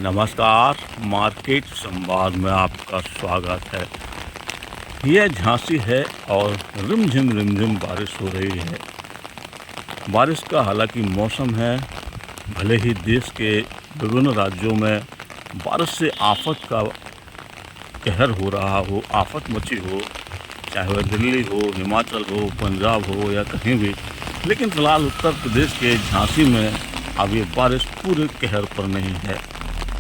नमस्कार, मार्केट संवाद में आपका स्वागत है। यह झांसी है और रिमझिम बारिश हो रही है। बारिश का हालांकि मौसम है, भले ही देश के विभिन्न राज्यों में बारिश से आफत का कहर हो रहा हो, आफत मची हो, चाहे वह दिल्ली हो, हिमाचल हो, पंजाब हो या कहीं भी, लेकिन फ़िलहाल उत्तर प्रदेश के झांसी में अब ये बारिश पूरे कहर पर नहीं है।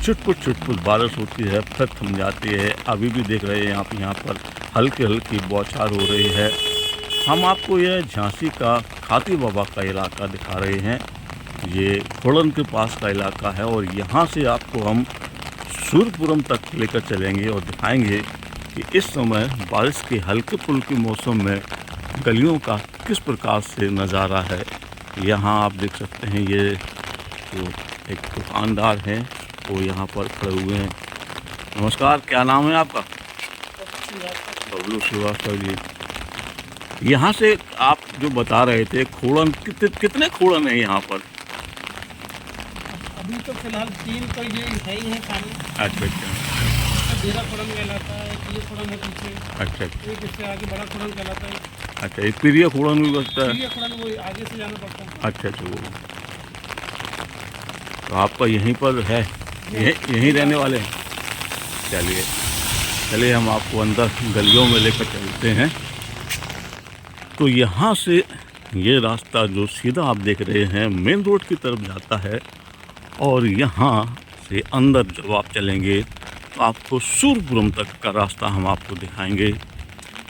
छुटपुट बारिश होती है, फिर थम जाती है। अभी भी देख रहे हैं आप, यहाँ पर हल्की बौछार हो रही है। हम आपको यह झांसी का खाती बाबा का इलाका दिखा रहे हैं। ये खोड़न के पास का इलाका है और यहाँ से आपको हम सूरपुरम तक लेकर चलेंगे और दिखाएंगे कि इस समय बारिश के हल्के फुल्के मौसम में गलियों का किस प्रकार से नज़ारा है। यहाँ आप देख सकते हैं, ये तो एक दुकानदार हैं, वो यहाँ पर खड़े हुए हैं। नमस्कार, क्या नाम है आपका? बबलू श्रीवास्तव जी। यहाँ से आप जो बता रहे थे खोड़न, कितने खोड़न है यहाँ पर? अभी तो फिलहाल 3 तो ये है ही है खाली। अच्छा। डेरा खोड़न कहलाता है, ये खोड़न है पीछे। अच्छा। एक इससे आगे बड़ा खोड़न कहलाता है। अच्छा, एक प्रिय खोड़न भी बचता है? प्रिय खोड़न वो आगे से जाना पड़ता है। अच्छा, वो तो आपका यहीं पर है, यहीं रहने वाले हैं? चलिए हम आपको अंदर गलियों में लेकर चलते हैं। तो यहाँ से ये रास्ता जो सीधा आप देख रहे हैं मेन रोड की तरफ जाता है और यहाँ से अंदर जब आप चलेंगे तो आपको सूरपुरम तक का रास्ता हम आपको दिखाएंगे।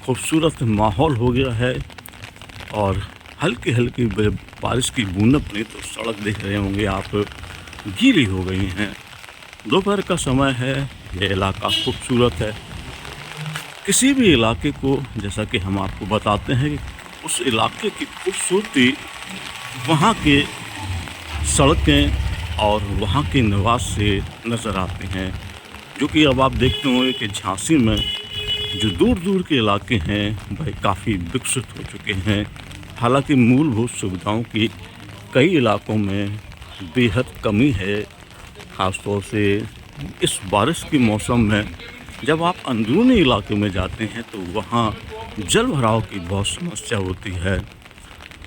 खूबसूरत माहौल हो गया है और हल्की बारिश की बूंदें पड़ी तो सड़क देख रहे होंगे आप, गीली हो गई हैं। दोपहर का समय है, यह इलाका खूबसूरत है। किसी भी इलाके को, जैसा कि हम आपको बताते हैं, उस इलाके की खूबसूरती वहाँ के सड़कें और वहाँ के निवास से नज़र आते हैं। जो कि अब आप देखते होंगे कि झांसी में जो दूर के इलाके हैं वह काफ़ी विकसित हो चुके हैं। हालांकि मूलभूत सुविधाओं की कई इलाकों में बेहद कमी है। ख़ासतौर से इस बारिश के मौसम में जब आप अंदरूनी इलाके में जाते हैं तो वहाँ जल भराव की बहुत समस्या होती है।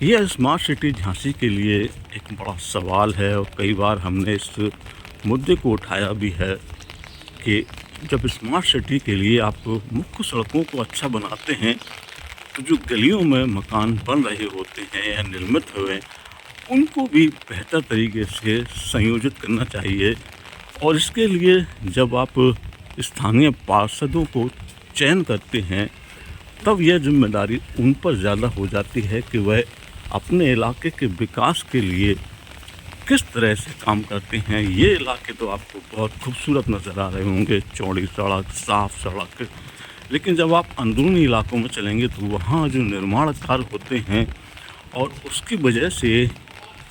यह स्मार्ट सिटी झांसी के लिए एक बड़ा सवाल है और कई बार हमने इस मुद्दे को उठाया भी है कि जब स्मार्ट सिटी के लिए आप मुख्य सड़कों को अच्छा बनाते हैं तो जो गलियों में मकान बन रहे होते हैं या निर्मित हुए, उनको भी बेहतर तरीके से संयोजित करना चाहिए। और इसके लिए जब आप स्थानीय पार्षदों को चयन करते हैं तब यह जिम्मेदारी उन पर ज़्यादा हो जाती है कि वह अपने इलाके के विकास के लिए किस तरह से काम करते हैं। ये इलाके तो आपको बहुत खूबसूरत नज़र आ रहे होंगे, चौड़ी सड़क, साफ सड़क, लेकिन जब आप अंदरूनी इलाकों में चलेंगे तो वहाँ जो निर्माण कार्य होते हैं और उसकी वजह से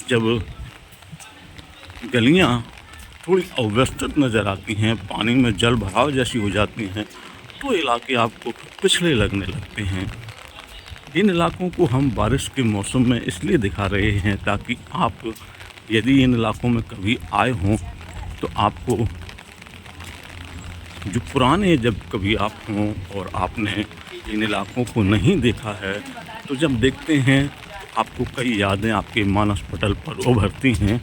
जब गलियाँ थोड़ी अव्यवस्थित नज़र आती हैं, पानी में जल भराव जैसी हो जाती हैं, तो इलाके आपको पिछड़े लगने लगते हैं। इन इलाकों को हम बारिश के मौसम में इसलिए दिखा रहे हैं ताकि आप यदि इन इलाकों में कभी आए हों तो आपको जो पुराने, जब कभी आप हों और आपने इन इलाकों को नहीं देखा है, तो जब देखते हैं आपको कई यादें आपके मानस पटल पर उभरती हैं।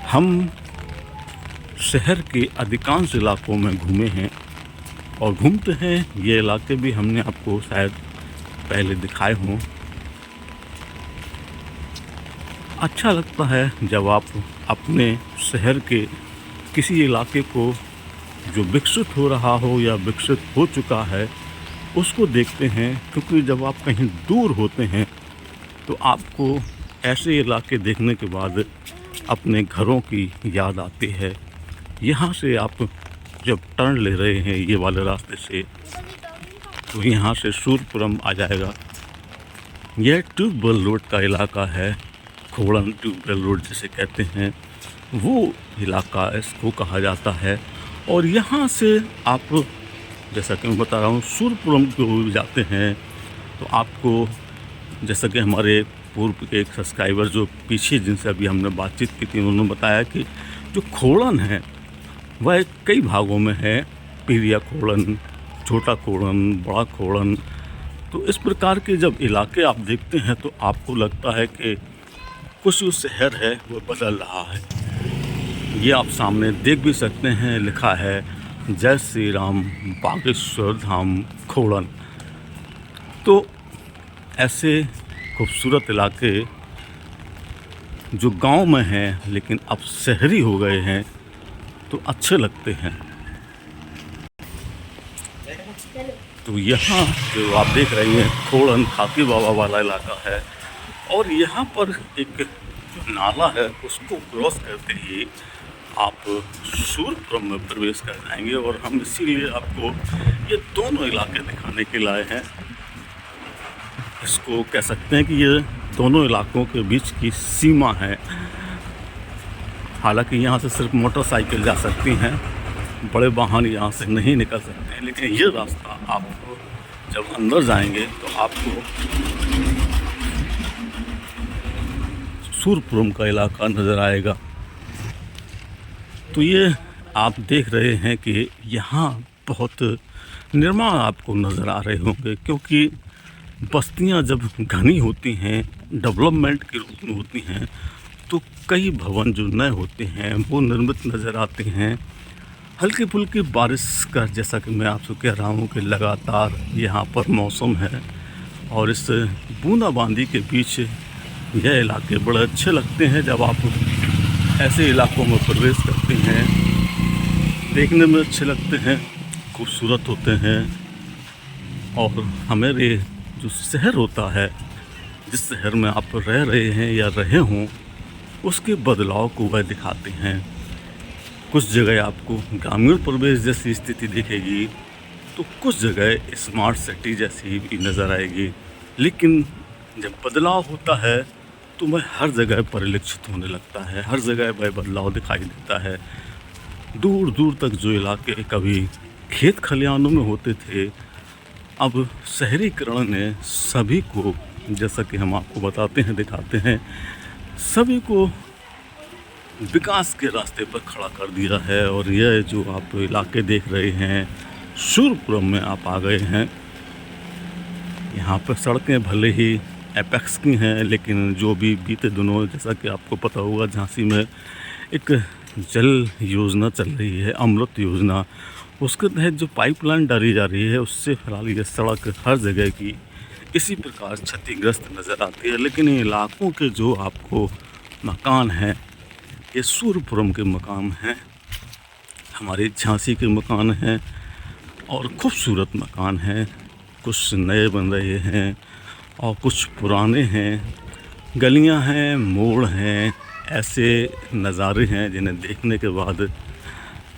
हम शहर के अधिकांश इलाकों में घूमे हैं और घूमते हैं। ये इलाके भी हमने आपको शायद पहले दिखाए हों। अच्छा लगता है जब आप अपने शहर के किसी इलाके को जो विकसित हो रहा हो या विकसित हो चुका है उसको देखते हैं, क्योंकि जब आप कहीं दूर होते हैं तो आपको ऐसे इलाके देखने के बाद अपने घरों की याद आती है। यहाँ से आप जब टर्न ले रहे हैं ये वाले रास्ते से तो यहाँ से सूरपुरम आ जाएगा। यह ट्यूबवेल रोड का इलाका है, खोड़न ट्यूबवेल रोड जिसे कहते हैं, वो इलाका इसको कहा जाता है। और यहाँ से आप, जैसा कि मैं बता रहा हूँ, सूरपुरम को जाते हैं तो आपको, जैसा कि हमारे पूर्व के एक सब्सक्राइबर जो पीछे जिनसे अभी हमने बातचीत की थी, उन्होंने बताया कि जो खोड़न है वह कई भागों में है। पीरिया खोड़न, छोटा खोड़न, बड़ा खोड़न। तो इस प्रकार के जब इलाके आप देखते हैं तो आपको लगता है कि कुछ जो शहर है वो बदल रहा है। ये आप सामने देख भी सकते हैं, लिखा है जय श्री राम बागेश्वर धाम खोड़न। तो ऐसे खूबसूरत इलाके जो गांव में हैं लेकिन अब शहरी हो गए हैं तो अच्छे लगते हैं। तो यहाँ जो आप देख रहे हैं खोड़न खाकी बाबा वाला इलाका है, और यहाँ पर एक नाला है, उसको क्रॉस करते ही आप सूरपुरम में प्रवेश कर जाएंगे। और हम इसीलिए आपको ये दोनों इलाके दिखाने के लाए हैं। इसको कह सकते हैं कि ये दोनों इलाकों के बीच की सीमा है। हालांकि यहाँ से सिर्फ मोटरसाइकिल जा सकती हैं, बड़े वाहन यहाँ से नहीं निकल सकते हैं। लेकिन ये रास्ता आपको जब अंदर जाएंगे तो आपको सूरपुरम का इलाका नज़र आएगा। तो ये आप देख रहे हैं कि यहाँ बहुत निर्माण आपको नज़र आ रहे होंगे, क्योंकि बस्तियाँ जब घनी होती हैं, डेवलपमेंट के रूप में होती हैं, तो कई भवन जो नए होते हैं वो निर्मित नज़र आते हैं। हल्की फुल्की बारिश का, जैसा कि मैं आपसे कह रहा हूँ कि लगातार यहाँ पर मौसम है, और इस बूंदाबांदी के बीच यह इलाके बड़े अच्छे लगते हैं। जब आप ऐसे इलाकों में प्रवेश करते हैं, देखने में अच्छे लगते हैं, खूबसूरत होते हैं। और हमारे जो शहर होता है, जिस शहर में आप रह रहे हैं या रहे हों, उसके बदलाव को वह दिखाते हैं। कुछ जगह आपको ग्रामीण परिवेश जैसी स्थिति दिखेगी, तो कुछ जगह स्मार्ट सिटी जैसी भी नज़र आएगी। लेकिन जब बदलाव होता है तो वह हर जगह परिलक्षित होने लगता है, हर जगह वह बदलाव दिखाई देता है। दूर दूर तक जो इलाके कभी खेत खलिहानों में होते थे, अब शहरीकरण ने सभी को, जैसा कि हम आपको बताते हैं, दिखाते हैं, सभी को विकास के रास्ते पर खड़ा कर दिया है। और यह जो आप इलाके देख रहे हैं, सूरपुरम में आप आ गए हैं। यहाँ पर सड़कें भले ही एपेक्स की हैं, लेकिन जो भी बीते दिनों, जैसा कि आपको पता होगा, झांसी में एक जल योजना चल रही है, अमृत योजना। उसके तहत जो पाइपलाइन डाली जा रही है, उससे फिलहाल ये सड़क हर जगह की इसी प्रकार क्षतिग्रस्त नज़र आती है। लेकिन इन इलाकों के जो आपको मकान हैं, ये सूरपुरम के मकान हैं, हमारे झांसी के मकान हैं, और खूबसूरत मकान हैं। कुछ नए बन रहे हैं और कुछ पुराने हैं। गलियां हैं, मोड़ हैं, ऐसे नज़ारे हैं जिन्हें देखने के बाद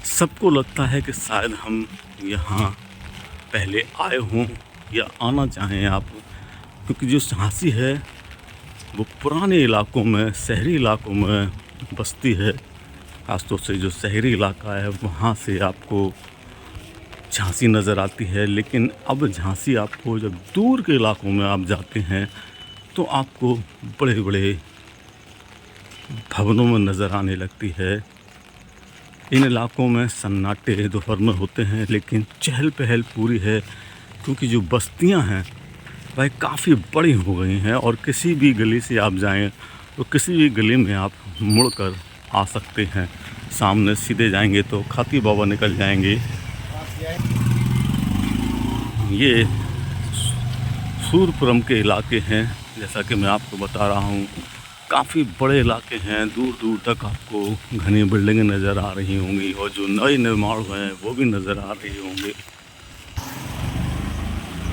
सबको लगता है कि शायद हम यहाँ पहले आए हों या आना चाहें आप। क्योंकि जो झांसी है वो पुराने इलाकों में, शहरी इलाकों में बसती है। खासतौर से जो शहरी इलाका है वहाँ से आपको झांसी नज़र आती है। लेकिन अब झांसी आपको जब दूर के इलाकों में आप जाते हैं तो आपको बड़े बड़े भवनों में नज़र आने लगती है। इन इलाकों में सन्नाटे दोपहर में होते हैं, लेकिन चहल पहल पूरी है, क्योंकि जो बस्तियां हैं वह काफ़ी बड़ी हो गई हैं। और किसी भी गली से आप जाएं तो किसी भी गली में आप मुड़कर आ सकते हैं। सामने सीधे जाएंगे तो खाकी बाबा निकल जाएंगे। ये सूरपुरम के इलाके हैं, जैसा कि मैं आपको बता रहा हूँ। काफ़ी बड़े इलाके हैं, दूर दूर तक आपको घनी बिल्डिंगें नज़र आ रही होंगी, और जो नए निर्माण हुए हैं वो भी नज़र आ रहे होंगे।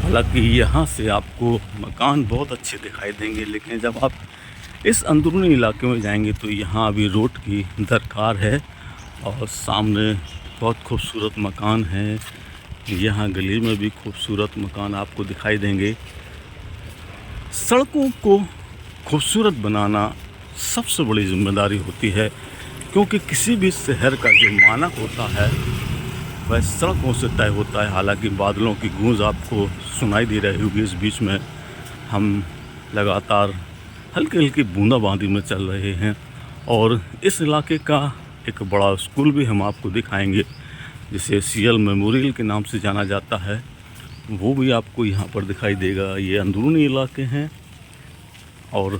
हालांकि यहाँ से आपको मकान बहुत अच्छे दिखाई देंगे, लेकिन जब आप इस अंदरूनी इलाके में जाएंगे तो यहाँ अभी रोड की दरकार है, और सामने बहुत खूबसूरत मकान हैं। यहाँ गली में भी खूबसूरत मकान आपको दिखाई देंगे। सड़कों को खूबसूरत बनाना सबसे बड़ी जिम्मेदारी होती है, क्योंकि किसी भी शहर का जो मानक होता है वह सड़कों से तय होता है। हालांकि बादलों की गूंज आपको सुनाई दे रही होगी। इस बीच में हम लगातार हल्की हल्की बूंदाबांदी में चल रहे हैं। और इस इलाके का एक बड़ा स्कूल भी हम आपको दिखाएंगे, जिसे सीएल मेमोरियल के नाम से जाना जाता है। वो भी आपको यहाँ पर दिखाई देगा। ये अंदरूनी इलाके हैं और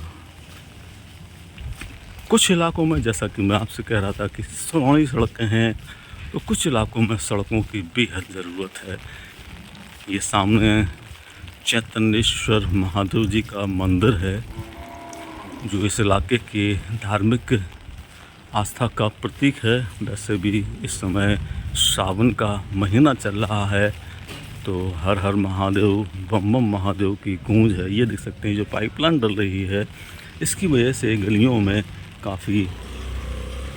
कुछ इलाकों में, जैसा कि मैं आपसे कह रहा था कि चौड़ी सड़कें हैं, तो कुछ इलाकों में सड़कों की बेहद ज़रूरत है। ये सामने चैतन्येश्वर महादेव जी का मंदिर है, जो इस इलाके के धार्मिक आस्था का प्रतीक है। वैसे भी इस समय सावन का महीना चल रहा है, तो हर हर महादेव, बम बम महादेव की गूंज है। ये देख सकते हैं जो पाइपलाइन डल रही है, इसकी वजह से गलियों में काफ़ी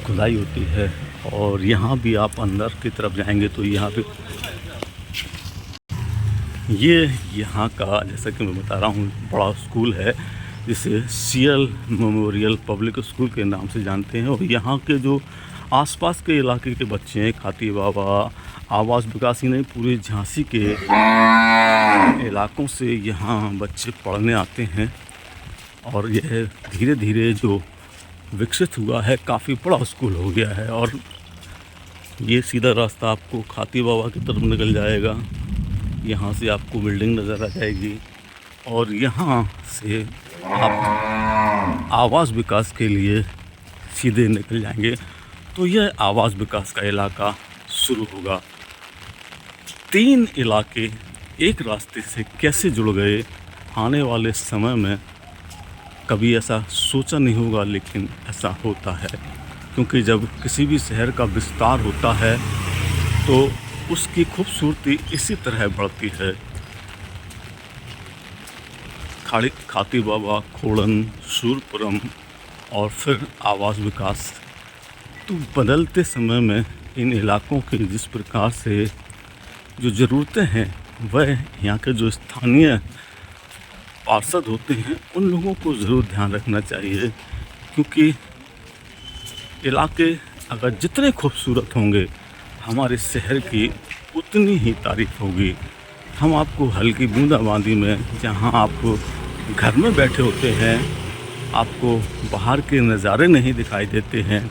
खुदाई होती है। और यहाँ भी आप अंदर की तरफ जाएंगे तो यहाँ पे ये यहाँ का, जैसा कि मैं बता रहा हूँ, बड़ा स्कूल है जिसे सीएल मेमोरियल पब्लिक स्कूल के नाम से जानते हैं। और यहाँ के जो आसपास के इलाके के बच्चे हैं, खाती बाबा, आवास विकास ही नहीं, पूरे झांसी के इलाकों से यहाँ बच्चे पढ़ने आते हैं। और यह धीरे धीरे जो विकसित हुआ है, काफ़ी बड़ा स्कूल हो गया है। और ये सीधा रास्ता आपको खाती बाबा की तरफ निकल जाएगा। यहाँ से आपको बिल्डिंग नज़र आ जाएगी और यहाँ से आप आवास विकास के लिए सीधे निकल जाएंगे तो यह आवास विकास का इलाका शुरू होगा। 3 इलाके एक रास्ते से कैसे जुड़ गए, आने वाले समय में कभी ऐसा सोचा नहीं होगा, लेकिन ऐसा होता है। क्योंकि जब किसी भी शहर का विस्तार होता है तो उसकी खूबसूरती इसी तरह बढ़ती है। खाती बाबा, खोड़न, सूरपुरम और फिर आवास विकास। तो बदलते समय में इन इलाकों की जिस प्रकार से जो ज़रूरतें हैं, वह यहाँ के जो स्थानीय पार्षद होते हैं उन लोगों को ज़रूर ध्यान रखना चाहिए। क्योंकि इलाके अगर जितने खूबसूरत होंगे, हमारे शहर की उतनी ही तारीफ होगी। हम आपको हल्की बूंदाबांदी में, जहां आप घर में बैठे होते हैं, आपको बाहर के नज़ारे नहीं दिखाई देते हैं,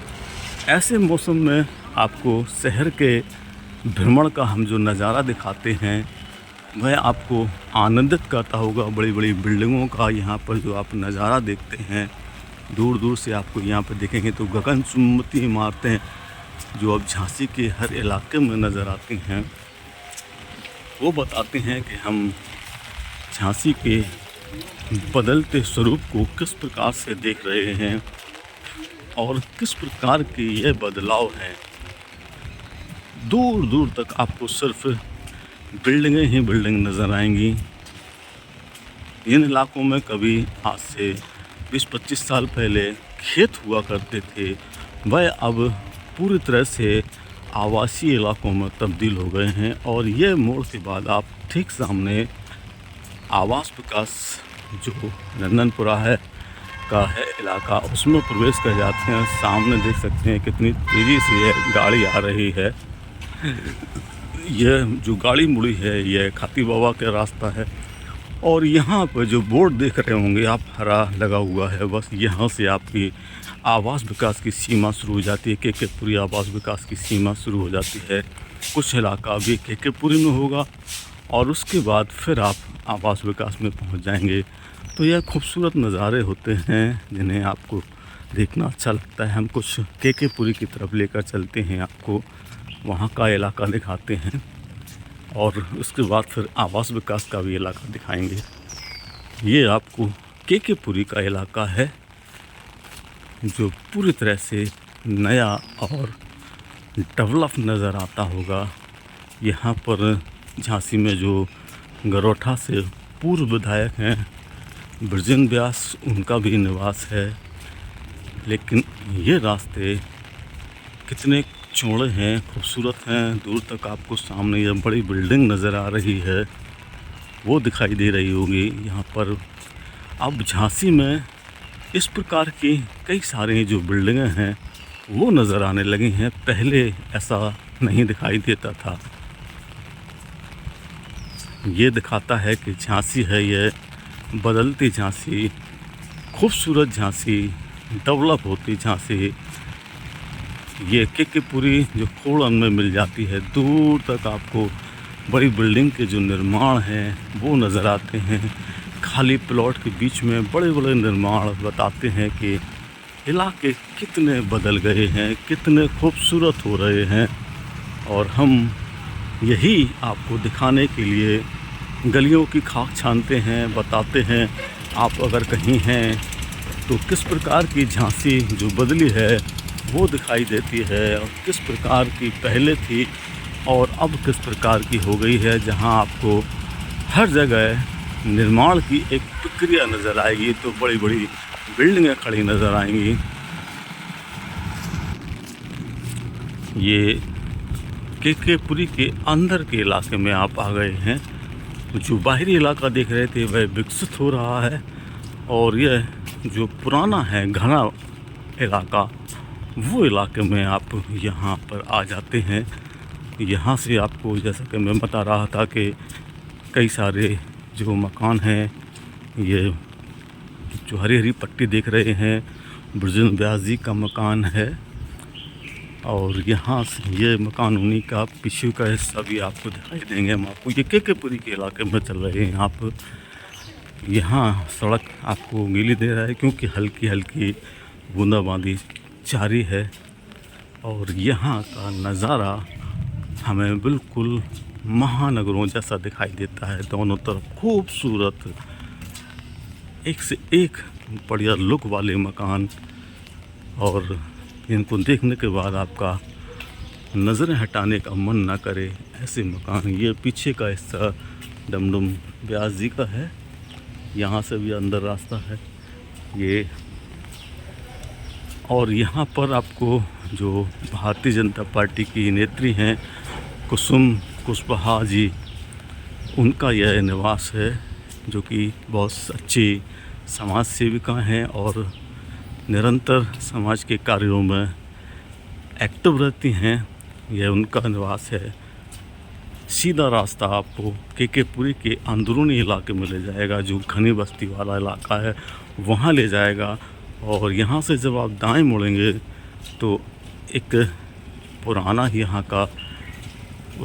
ऐसे मौसम में आपको शहर के भ्रमण का हम जो नज़ारा दिखाते हैं, वह आपको आनंदित करता होगा। बड़ी बड़ी बिल्डिंगों का यहाँ पर जो आप नज़ारा देखते हैं, दूर दूर से आपको यहाँ पर देखेंगे तो गगनचुंबी इमारतें जो अब झांसी के हर इलाके में नज़र आती हैं, वो बताते हैं कि हम झांसी के बदलते स्वरूप को किस प्रकार से देख रहे हैं और किस प्रकार के ये बदलाव हैं। दूर दूर तक आपको सिर्फ बिल्डिंगें ही बिल्डिंग नज़र आएंगी। इन इलाकों में कभी आज से 20-25 साल पहले खेत हुआ करते थे, वह अब पूरी तरह से आवासीय इलाकों में तब्दील हो गए हैं। और ये मोड़ के बाद आप ठीक सामने आवास विकास जो नंदनपुरा है का है इलाका, उसमें प्रवेश कर जाते हैं। सामने देख सकते हैं कितनी तेज़ी से यह गाड़ी आ रही है। यह जो गाड़ी मुड़ी है, यह खाती बाबा का रास्ता है। और यहाँ पर जो बोर्ड देख रहे होंगे आप, हरा लगा हुआ है, बस यहाँ से आपकी आवास विकास की सीमा शुरू हो जाती है। केकेपुरी आवास विकास की सीमा शुरू हो जाती है। कुछ इलाका भी केकेपुरी में होगा और उसके बाद फिर आप आवास विकास में पहुँच जाएंगे। तो यह खूबसूरत नज़ारे होते हैं जिन्हें आपको देखना अच्छा लगता है। हम कुछ केकेपुरी की तरफ लेकर चलते हैं, आपको वहाँ का इलाका दिखाते हैं और उसके बाद फिर आवास विकास का भी इलाका दिखाएंगे। ये आपको केकेपुरी का इलाका है जो पूरी तरह से नया और डेवलप नज़र आता होगा। यहाँ पर झांसी में जो गरोठा से पूर्व विधायक हैं ब्रजेन व्यास, उनका भी निवास है। लेकिन ये रास्ते कितने चौड़े हैं, खूबसूरत हैं। दूर तक आपको सामने ये बड़ी बिल्डिंग नज़र आ रही है, वो दिखाई दे रही होगी। यहाँ पर अब झांसी में इस प्रकार की कई सारी जो बिल्डिंगें हैं वो नज़र आने लगी हैं। पहले ऐसा नहीं दिखाई देता था। ये दिखाता है कि झांसी है, ये बदलती झांसी खूबसूरत झांसी डेवलप होती झांसी ये केकेपुरी जो खोड़न में मिल जाती है। दूर तक आपको बड़ी बिल्डिंग के जो निर्माण हैं वो नज़र आते हैं। खाली प्लॉट के बीच में बड़े बड़े निर्माण बताते हैं कि इलाके कितने बदल गए हैं, कितने खूबसूरत हो रहे हैं। और हम यही आपको दिखाने के लिए गलियों की खाक छानते हैं, बताते हैं। आप अगर कहीं हैं तो किस प्रकार की झांसी जो बदली है वो दिखाई देती है, और किस प्रकार की पहले थी और अब किस प्रकार की हो गई है। जहां आपको हर जगह निर्माण की एक प्रक्रिया नज़र आएगी, तो बड़ी बड़ी बिल्डिंगें खड़ी नज़र आएंगी। ये केकेपुरी के अंदर के इलाके में आप आ गए हैं। जो बाहरी इलाका देख रहे थे वह विकसित हो रहा है, और यह जो पुराना है घना इलाका वो इलाके में आप यहाँ पर आ जाते हैं। यहाँ से आपको, जैसा कि मैं बता रहा था, कि कई सारे जो मकान हैं, ये जो हरी हरी पट्टी देख रहे हैं ब्रजेंद्र व्यास जी का मकान है। और यहाँ से ये मकान उन्हीं का पीछे का हिस्सा भी आपको दिखाई देंगे। हम आपको ये केकेपुरी के इलाके में चल रहे हैं। आप यहाँ सड़क आपको गीली दे रहा है क्योंकि हल्की हल्की बूंदाबांदी जारी है। और यहाँ का नज़ारा हमें बिल्कुल महानगरों जैसा दिखाई देता है। दोनों तरफ खूबसूरत एक से एक बढ़िया लुक वाले मकान, और इनको देखने के बाद आपका नज़रें हटाने का मन ना करे ऐसे मकान। ये पीछे का हिस्सा डमडम व्यास जी का है, यहाँ से भी अंदर रास्ता है ये। और यहाँ पर आपको जो भारतीय जनता पार्टी की नेत्री हैं कुसुम कुशवाहा जी, उनका यह निवास है, जो कि बहुत अच्छी समाज सेविका हैं और निरंतर समाज के कार्यों में एक्टिव रहती हैं। यह उनका निवास है। सीधा रास्ता आपको केकेपुरी के अंदरूनी इलाके में ले जाएगा, जो घनी बस्ती वाला इलाका है वहाँ ले जाएगा। और यहाँ से जब आप दाएं मुड़ेंगे तो एक पुराना ही यहाँ का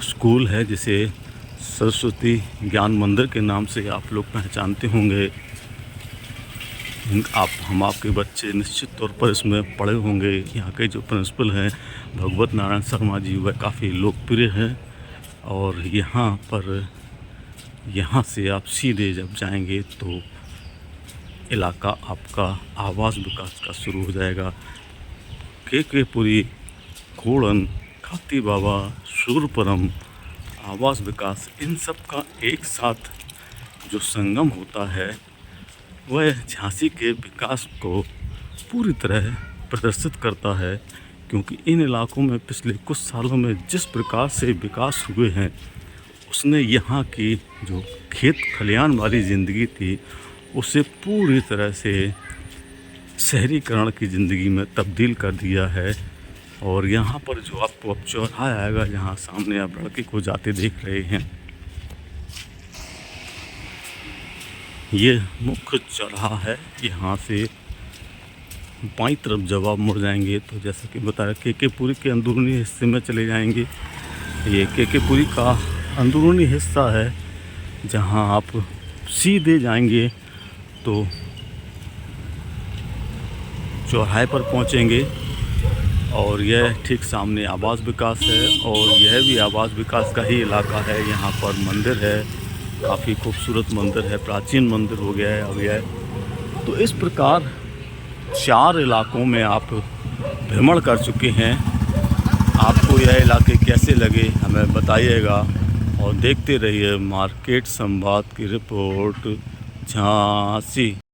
स्कूल है, जिसे सरस्वती ज्ञान मंदिर के नाम से आप लोग पहचानते होंगे। हम आपके बच्चे निश्चित तौर पर इसमें पढ़े होंगे। यहाँ के जो प्रिंसिपल हैं भगवत नारायण शर्मा जी, वह काफ़ी लोकप्रिय हैं। और यहाँ से आप सीधे जब जाएंगे तो इलाका आपका आवास विकास का शुरू हो जाएगा। केकेपुरी, खोड़न, खाती बाबा, सूरपुरम, आवास विकास, इन सब का एक साथ जो संगम होता है वह झांसी के विकास को पूरी तरह प्रदर्शित करता है। क्योंकि इन इलाकों में पिछले कुछ सालों में जिस प्रकार से विकास हुए हैं, उसने यहाँ की जो खेत खलियान वाली ज़िंदगी थी उसे पूरी तरह से शहरीकरण की ज़िंदगी में तब्दील कर दिया है। और यहाँ पर जो आपको अब चौराहा आएगा, जहाँ सामने आप लड़के को जाते देख रहे हैं, ये मुख्य चौराहा है। यहाँ से बाईं तरफ जब आप मुड़ जाएंगे तो जैसा कि बताया केकेपुरी के अंदरूनी हिस्से में चले जाएंगे। ये केकेपुरी का अंदरूनी हिस्सा है, जहाँ आप सीधे जाएंगे तो चौराहे पर पहुँचेंगे। और यह ठीक सामने आवास विकास है, और यह भी आवास विकास का ही इलाका है। यहाँ पर मंदिर है, काफ़ी खूबसूरत मंदिर है, प्राचीन मंदिर हो गया है। तो इस प्रकार 4 इलाकों में आप भ्रमण कर चुके हैं। आपको यह इलाके कैसे लगे हमें बताइएगा, और देखते रहिए मार्केट संवाद की रिपोर्ट झांसी।